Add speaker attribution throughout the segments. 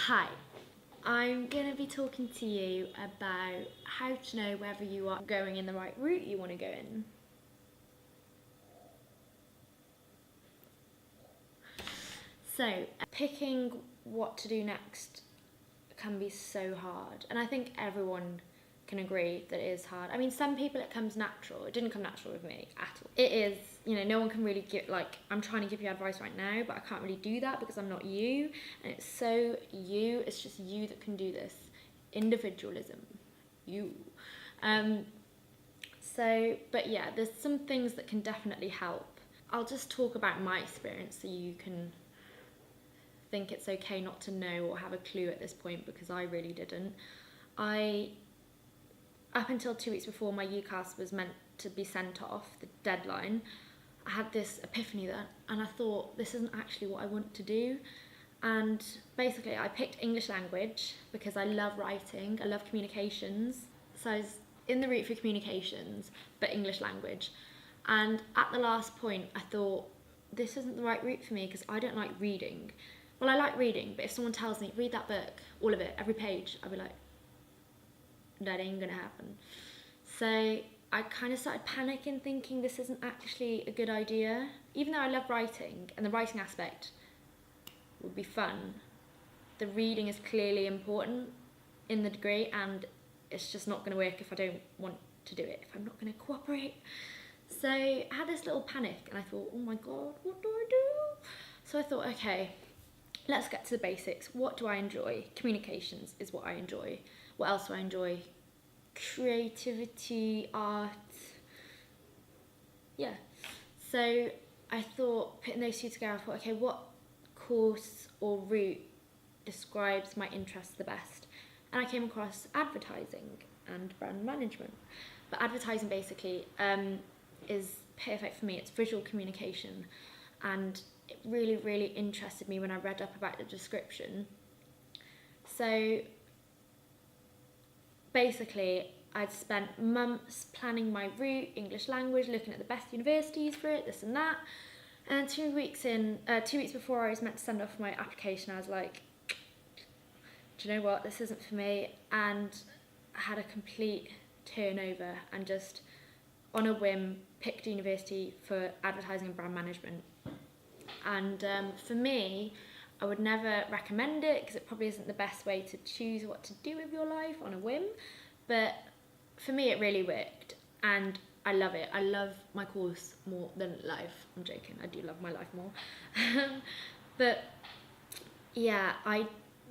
Speaker 1: Hi, I'm going to be talking to you about how to know whether you are going in the right route you want to go in. So, picking what to do next can be so hard, and I think everyone can agree that it is hard. I mean, some people it comes natural. It didn't come natural with me at all. It is, no one can really give, I'm trying to give you advice right now, but I can't really do that because I'm not you, and it's just you that can do this. Individualism, you. But yeah, there's some things that can definitely help. I'll just talk about my experience so you can think it's okay not to know or have a clue at this point, because I really didn't. Up until 2 weeks before my UCAS was meant to be sent off, the deadline, I had this epiphany and I thought, this isn't actually what I want to do. And basically I picked English language because I love writing, I love communications. So I was in the route for communications, but English language. And at the last point, I thought, this isn't the right route for me because I don't like reading. Well, I like reading, but if someone tells me, read that book, all of it, every page, I'll be like, that ain't gonna happen. So I kind of started panicking, thinking this isn't actually a good idea. Even though I love writing, and the writing aspect would be fun, the reading is clearly important in the degree, and it's just not gonna work if I don't want to do it, if I'm not gonna cooperate. So I had this little panic, and I thought, oh my God, what do I do? So I thought, okay, let's get to the basics. What do I enjoy? Communications is what I enjoy. What else do I enjoy? Creativity, art. Yeah. So I thought, putting those two together, I thought, okay, what course or route describes my interests the best? And I came across advertising and brand management. But advertising basically is perfect for me. It's visual communication. And it really, really interested me when I read up about the description. So basically, I'd spent months planning my route, English language, looking at the best universities for it, this and that. And 2 weeks before I was meant to send off my application, I was like, do you know what, this isn't for me. And I had a complete turnover and just, on a whim, picked a university for advertising and brand management. And for me, I would never recommend it because it probably isn't the best way to choose what to do with your life on a whim. But for me, it really worked. And I love it. I love my course more than life. I'm joking. I do love my life more. But yeah, I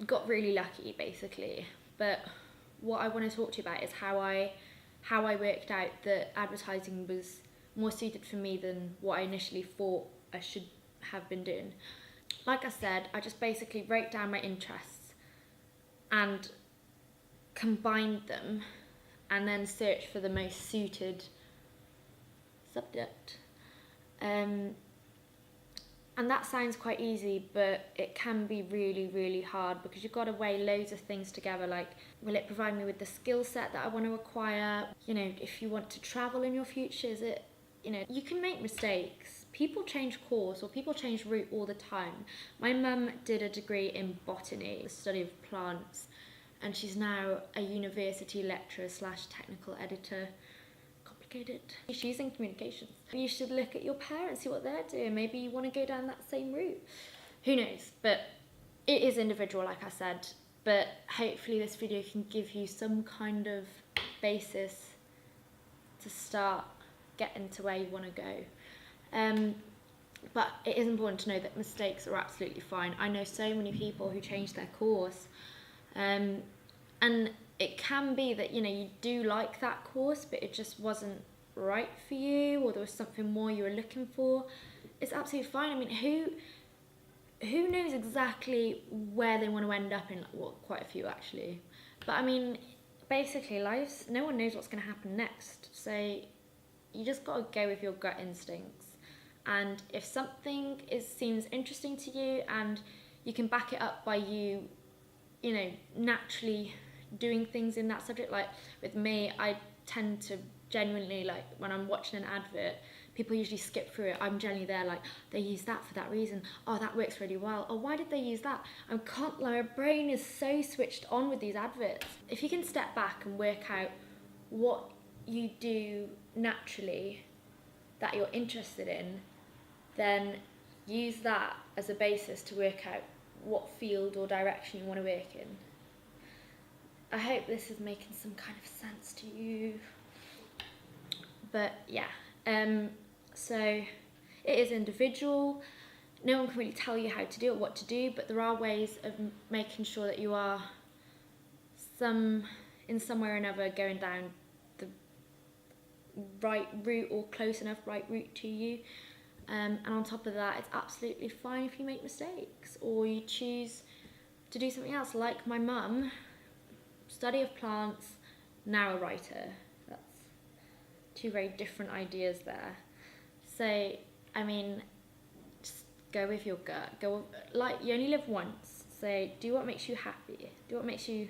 Speaker 1: got really lucky, basically. But what I want to talk to you about is how I worked out that advertising was more suited for me than what I initially thought I should have been doing. Like I said, I just basically wrote down my interests and combined them and then searched for the most suited subject. And that sounds quite easy, but it can be really, really hard because you've got to weigh loads of things together, like, will it provide me with the skill set that I want to acquire? If you want to travel in your future, is it, you can make mistakes. People change course or people change route all the time. My mum did a degree in botany, the study of plants, and she's now a university lecturer / technical editor. Complicated. She's in communications. You should look at your parents, see what they're doing. Maybe you want to go down that same route. Who knows? But it is individual, like I said. But hopefully this video can give you some kind of basis to start getting to where you want to go. But it is important to know that mistakes are absolutely fine. I know so many people who change their course, and it can be that you do like that course, but it just wasn't right for you, or there was something more you were looking for. It's absolutely fine. I mean, who knows exactly where they want to end up in? Well, quite a few actually. But I mean, basically, no one knows what's going to happen next. So you just got to go with your gut instincts. And if something seems interesting to you and you can back it up by you naturally doing things in that subject, like with me, I tend to genuinely, like when I'm watching an advert, people usually skip through it. I'm generally there like, they use that for that reason. Oh, that works really well. Oh, why did they use that? I can't lie, my brain is so switched on with these adverts. If you can step back and work out what you do naturally that you're interested in, then use that as a basis to work out what field or direction you want to work in. I hope this is making some kind of sense to you. But yeah, so it is individual. No one can really tell you how to do it, what to do, but there are ways of making sure that you are in some way or another going down the right route or close enough right route to you. And on top of that, it's absolutely fine if you make mistakes or you choose to do something else, like my mum, study of plants, now a writer. That's two very different ideas there. So, I mean, just go with your gut. You only live once, so do what makes you happy. Do what makes you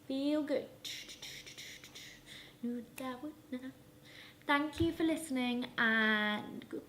Speaker 1: feel good. Thank you for listening, and goodbye.